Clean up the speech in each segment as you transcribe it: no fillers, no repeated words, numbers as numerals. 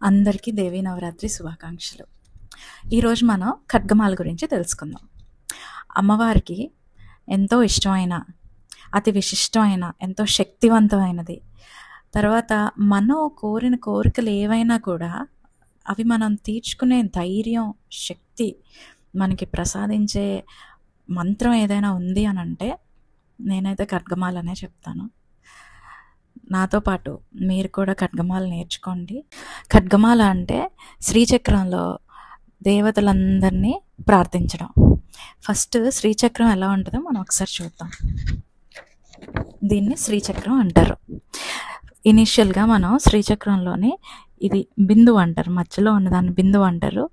అందరికీ దేవీ నవరాత్రి శుభాకాంక్షలు. ఈరోజు మనం ఖడ్గమాల గురించి తెలుసుకుందాం. అమ్మవారికి ఎంతో ఇష్టమైన, అతి విశిష్టమైన, ఎంతో శక్తివంతమైనది. తర్వాత మనం కోరిన కోరికలు ఏవైనా కూడా అవి మనం తీర్చుకునే ధైర్యం, శక్తి మనకి ప్రసాదించే మంత్రం ఏదైనా ఉంది అని అంటే నేనైతే ఖడ్గమాలనే చెప్తాను. నాతో పాటు మీరు కూడా ఖడ్గమాల నేర్చుకోండి. ఖడ్గమాల అంటే శ్రీచక్రంలో దేవతలందరినీ ప్రార్థించడం. ఫస్ట్ శ్రీచక్రం ఎలా ఉంటుందో మనం ఒకసారి చూద్దాం. దీన్ని శ్రీచక్రం అంటారు. ఇనీషియల్గా మనం శ్రీచక్రంలోని ఇది బిందువు అంటారు, మధ్యలో ఉన్నదాన్ని బిందువు అంటారు.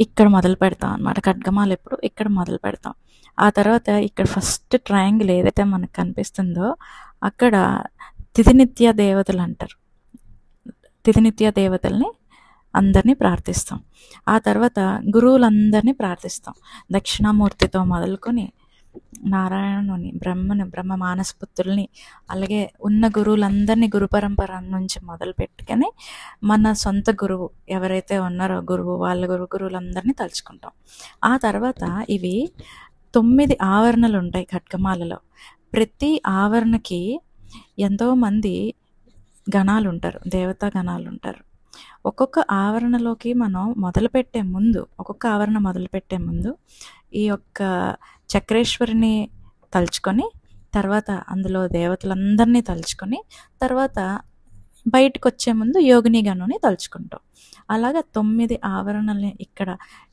ఇక్కడ మొదలు పెడతాం అన్నమాట. ఖడ్గమాల ఎప్పుడు ఇక్కడ మొదలు పెడతాం. ఆ తర్వాత ఇక్కడ ఫస్ట్ ట్రయాంగిల్ ఏదైతే మనకు కనిపిస్తుందో అక్కడ తిథినిత్య దేవతలు అంటారు. తిథినిత్య దేవతల్ని అందరినీ ప్రార్థిస్తాం. ఆ తర్వాత గురువులందరినీ ప్రార్థిస్తాం. దక్షిణామూర్తితో మొదలుకొని నారాయణుని, బ్రహ్మ మానసపుత్రుల్ని, అలాగే ఉన్న గురువులందరినీ గురు పరంపర నుంచి మొదలు పెట్టుకొని మన సొంత గురువు ఎవరైతే ఉన్నారో వాళ్ళ గురువులందరినీ తలుచుకుంటాం. ఆ తర్వాత ఇవి 9 ఆవరణలు ఉంటాయి ఖడ్గమాలలో. ప్రతి ఆవరణకి ఎంతోమంది గణాలు ఉంటారు, దేవతా గణాలు ఉంటారు. ఒక్కొక్క ఆవరణలోకి మనం ఒక్కొక్క ఆవరణ మొదలుపెట్టే ముందు ఈ యొక్క చక్రేశ్వరిని తలుచుకొని, తర్వాత అందులో దేవతలందరినీ తలుచుకొని, తర్వాత బయటకు వచ్చే ముందు యోగిని గణుని తలుచుకుంటాం. అలాగా 9 ఆవరణల్ని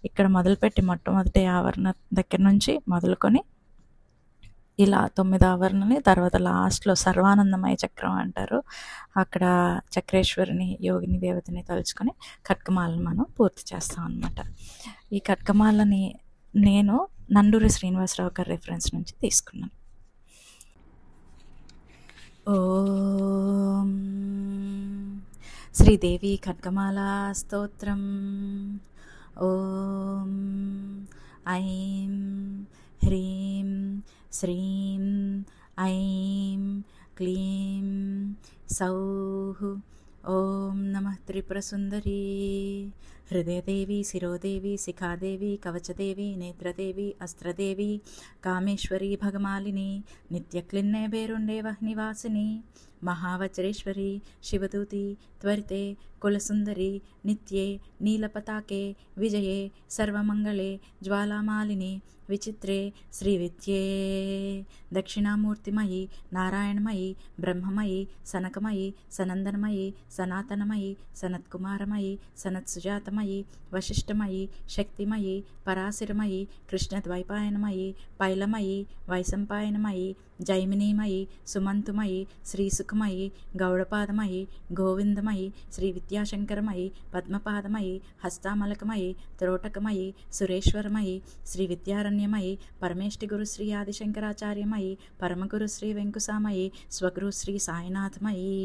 ఇక్కడ మొదలుపెట్టి మొట్టమొదటి ఆవరణ దగ్గర నుంచి మొదలుకొని ఇలా 9 ఆవరణని, తర్వాత లాస్ట్లో సర్వానందమయ చక్రం అంటారు. అక్కడ చక్రేశ్వరిని, యోగిని దేవతని తలుచుకొని ఖడ్గమాలను మనం పూర్తి చేస్తాం అన్నమాట. ఈ ఖడ్గమాలని నేను నండూరి శ్రీనివాసరావు గారి రెఫరెన్స్ నుంచి తీసుకున్నాను. ఓం శ్రీదేవి ఖడ్గమాలా స్తోత్రం. ఓం ఐం హ్రీం శ్రీం ఐం క్లీం సౌః. ఓం నమః త్రిపురసుందరీ. హృదయదేవి, శిరోదేవి, శిఖాదేవి, కవచదేవి, నేత్రదేవి, అస్త్రదేవి, కామేశ్వరి, భగమాలిని, నిత్యక్లిన్నే బేరుండే వహ్నివాసిని, మహావజ్రేశ్వరి, శివదూతి, త్వరితే, కులసుందరి, నిత్యే, నీలపతాకే, విజయే, సర్వమంగళే, జ్వాలామాలిని, విచిత్రే, శ్రీవిద్యే, దక్షిణామూర్తిమయి, నారాయణమయి, బ్రహ్మమయి, సనకమయి, సనందనమయి, సనాతనమయి, సనత్కుమారమయి, సనత్సుజాతమయి, వశిష్ఠమయి, శక్తిమయి, పరాశరమయి, కృష్ణద్వైపాయనమయి, పైలమయి, వైశంపాయనమయి, జైమినీమయి, సుమంతుమయి, శ్రీసుఖమయి, గౌడపాదమయి, గోవిందమయి, శ్రీ విద్యాశంకరమయి, పద్మపాదమయి, హస్తామలకమయి, త్రోటకమయి, సురేశ్వరమయి, శ్రీ విద్యారణ్యమయి, పరమేష్టి గురు శ్రీ ఆదిశంకరాచార్యమయి, పరమగురు శ్రీ వెంకుసామయి, స్వగురు శ్రీ సాయినాథమయి,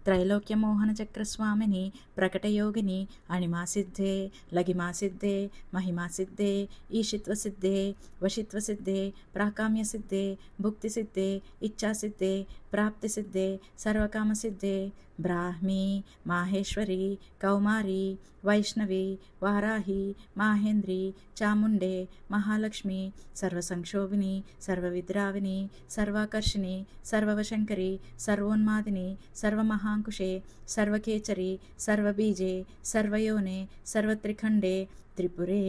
త్రైలోక్య మోహన చక్రస్వామిని, ప్రకటయోగిని, అణిమాసిద్ధే, లగిమాసిద్ధే, మహిమాసిద్ధే, ఈషిత్వసిద్ధే, వశిత్వసిద్ధే, ప్రాకామ్యసిద్ధే, భుక్తిసిద్ధే, ఇచ్ఛాసిద్ధే, ప్రాప్తిసిద్ధే, సర్వకామసిద్ధే, బ్రాహ్మీ, మాహేశ్వరి, కౌమారి, వైష్ణవి, వారాహి, మాహేంద్రి, చాముండే, మహాలక్ష్మి, సర్వసంక్షోభిని, సర్వవిద్రావిని, సర్వాకర్షిణి, సర్వవశంకరి, సర్వోన్మాదిని, సర్వమహాంకుశే, సర్వకేచరి, సర్వబీజే, సర్వయోనే, సర్వత్రిఖండే, త్రిపురే,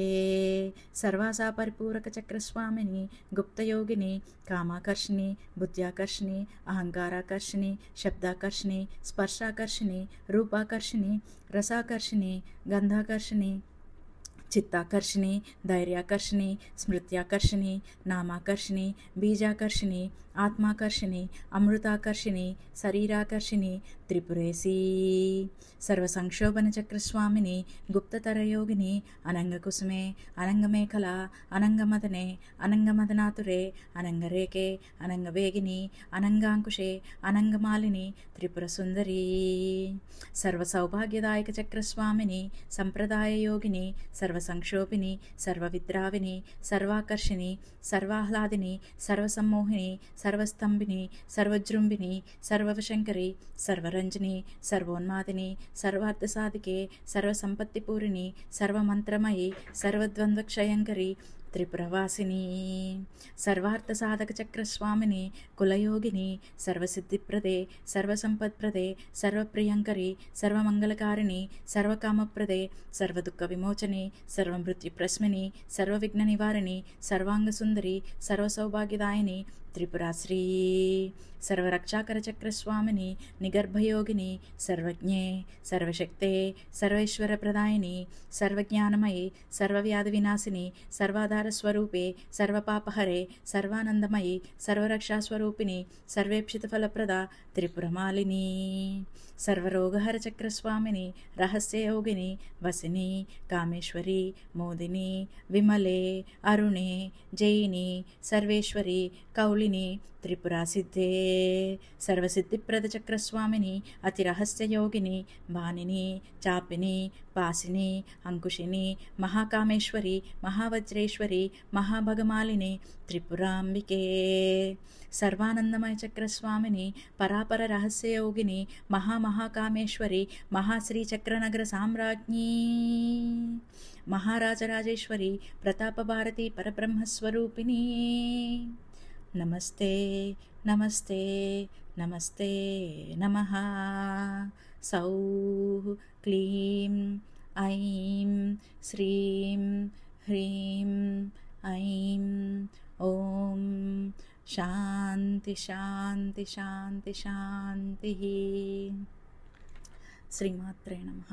సర్వాసా పరిపూరక చక్రస్వామిని, గుప్తయోగిని, కామాకర్షిణి, బుద్ధ్యాకర్షిణి, అహంకారాకర్షిణి, శబ్దాకర్షిణి, స్పర్శాకర్షిణి, రూపాకర్షిణి, రసాకర్షిణి, గంధాకర్షిణి, చిత్తాకర్షిణి, ధైర్యాకర్షిణి, స్మృత్యాకర్షిణి, నామాకర్షిణి, బీజాకర్షిణి, ఆత్మాకర్షిణి, అమృతాకర్షిణి, శరీరాకర్షిణి, త్రిపురేశీ, సర్వసంక్షోభన చక్రస్వామిని, గుప్తతరయోగిని, అనంగకుసుమే, అనంగమేఖల, అనంగమదనే, అనంగమదనాతురే, అనంగరేకే, అనంగవేగిని, అనంగాంకుశే, అనంగమాలిని, త్రిపురసుందరీ, సర్వసౌభాగ్యదాయక చక్రస్వామిని, సంప్రదాయ యోగిని, సర్వసంక్షోభిని, సర్వవిద్రావిని, సర్వాకర్షిణి, సర్వాహ్లాదిని, సర్వసమ్మోహిని, సర్వస్తంభిని సర్వజృంభిని సర్వవశంకరి సర్వరంజని సర్వోన్మాదిని సర్వార్థసాధికే సర్వసంపత్తిపూరిణి సర్వమంత్రమయి సర్వద్వంద్వక్షయంకరి త్రిపురవాసిని సర్వార్థసాధకచక్రస్వామిని కులయోగిని సర్వసిద్ధిప్రదే సర్వసంపత్ప్రదే సర్వప్రియంకరి సర్వమంగళకారిణి సర్వకామప్రదే సర్వదుఃఖవిమోచని సర్వమృత్యుప్రశ్మిని సర్వవిఘ్ననివారిణి సర్వాంగసుందరి సర్వసౌభాగ్యదాయిని త్రిపురాశ్రీ సర్వరక్షాకరచక్రస్వామిని నిగర్భయోగిని సర్వజ్ఞే సర్వశక్తే సర్వైశ్వర్యప్రదాయిని సర్వజ్ఞానమయే సర్వవ్యాధి వినాశిని సర్వాధారస్వరూపే సర్వపాపహరే సర్వానందమయీ సర్వరక్షాస్వరూపిణి సర్వేప్సితఫలప్రద త్రిపురమాలిని సర్వరోగహరచక్రస్వామిని రహస్యయోగిని వసిని కామేశ్వరి మోదిని విమలే అరుణే జయిని సర్వేశ్వరి కౌలిని త్రిపురాసిద్ధే సర్వసిద్ధిప్రదచక్రస్వామిని అతిరహస్యయోగిని బాణిని చాపిని పాసిని అంకుశిని మహాకామేశ్వరి మహావజ్రేశ్వరి మహాభగమాలిని త్రిపురాంబికే సర్వానందమయ చక్రస్వామిని పరాపర రహస్యయోగిని మహామహాకామేశ్వరి మహాశ్రీచక్రనగర సామ్రాజ్ఞీ మహారాజరాజేశ్వరి ప్రతాపభారతి పరబ్రహ్మస్వరూపిణి నమస్తే నమస్తే నమస్తే నమః సౌః క్లీం ఐం శ్రీం హ్రీం ఐం ఓం శాంతి శాంతి శాంతి శాంతి శ్రీమాత్రే నమః.